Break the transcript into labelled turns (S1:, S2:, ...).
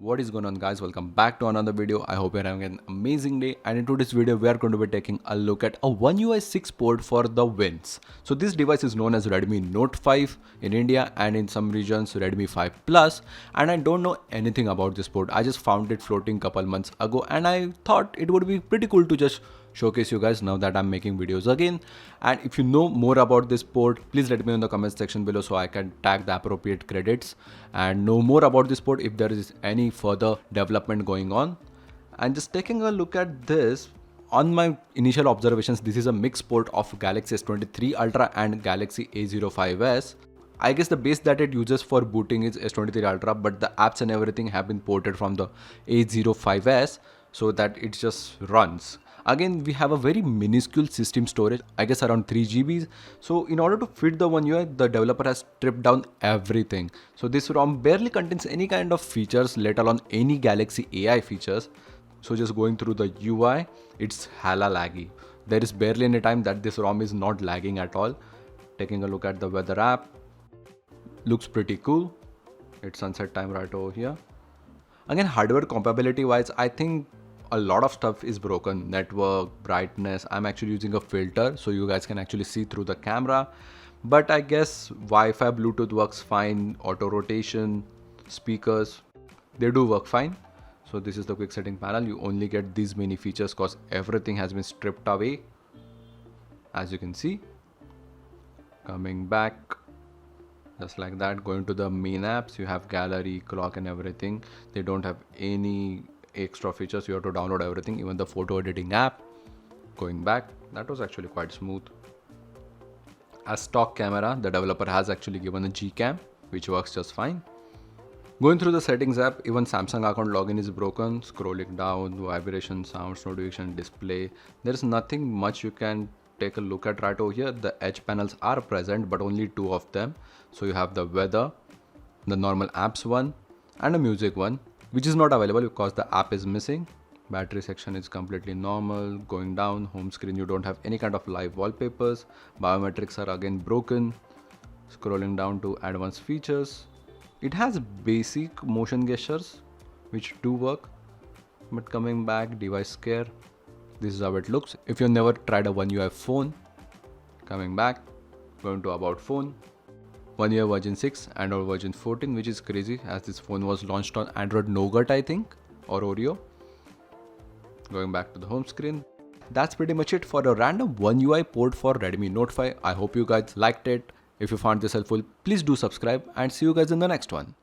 S1: What is going on, guys? Welcome back to another video. I hope you're having an amazing day, and in today's video we are going to be taking a look at a OneUI 6 port for the wins. So this device is known as Redmi Note 5 in India and in some regions Redmi 5 Plus, and I don't know anything about this port. I just found it floating couple months ago and I thought it would be pretty cool to just showcase you guys now that I'm making videos again. And if you know more about this port, please let me know in the comment section below so I can tag the appropriate credits and know more about this port if there is any further development going on. And just taking a look at this, on my initial observations, this is a mixed port of Galaxy S23 Ultra and Galaxy A05s. I guess the base that it uses for booting is S23 Ultra, but the apps and everything have been ported from the A05s so that it just runs. Again, we have a very minuscule system storage, I guess around 3 GB. So in order to fit the OneUI, the developer has stripped down everything. So this ROM barely contains any kind of features, let alone any Galaxy AI features. So just going through the UI, it's hella laggy. There is barely any time that this ROM is not lagging at all. Taking a look at the weather app, looks pretty cool. It's sunset time right over here. Again, hardware compatibility wise, I think a lot of stuff is broken. Network, brightness. I'm actually using a filter so you guys can actually see through the camera. But I guess Wi-Fi, Bluetooth works fine. Auto rotation, speakers, they do work fine. So this is the quick setting panel. You only get these many features because everything has been stripped away. As you can see, coming back, just like that, going to the main apps, you have gallery, clock and everything. They don't have any extra features. You have to download everything, even the photo editing app. Going back, that was actually quite smooth. As stock camera, the developer has actually given a Gcam, which works just fine. Going through the settings app, even Samsung account login is broken. Scrolling down, vibration, sounds, notification, display. There is nothing much you can take a look at right over here. The edge panels are present, but only two of them. So you have the weather, the normal apps one, and a music one, which is not available because the app is missing. Battery section is completely normal. Going down, home screen, you don't have any kind of live wallpapers. Biometrics are again broken. Scrolling down to advanced features, it has basic motion gestures which do work, but coming back, device care, this is how it looks. If you've never tried a OneUI phone, coming back, going to about phone, OneUI version 6, Android version 14, which is crazy as this phone was launched on Android Nougat, I think, or Oreo. Going back to the home screen. That's pretty much it for a random OneUI port for Redmi Note 5. I hope you guys liked it. If you found this helpful, please do subscribe and see you guys in the next one.